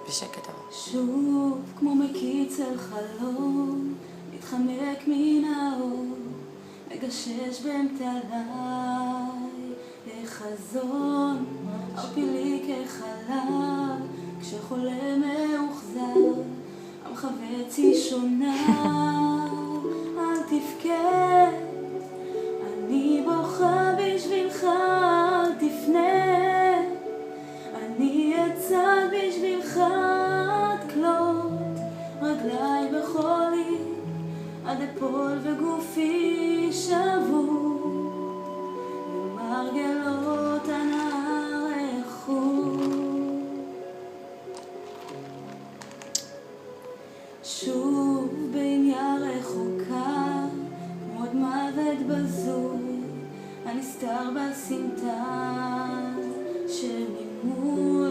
בשקט אבל. שוב כמו מקיץ אל חלום, מתחמק מן האור, מגשש באמתליי, החזון ערפילי כחלב, כשחולה מאוחזר, המחווץ היא שונה, אל תבכה, אני בוכה בשבילך, אל תפנה, אני אצעד בשבילך עד כלות רגליי בחולי, עד אפול וגופי שבור במרגלות הנהר איכות. שוב בעניין רחוקה, כמו עוד מוות בזוי, הנסתר בסמטה של מימון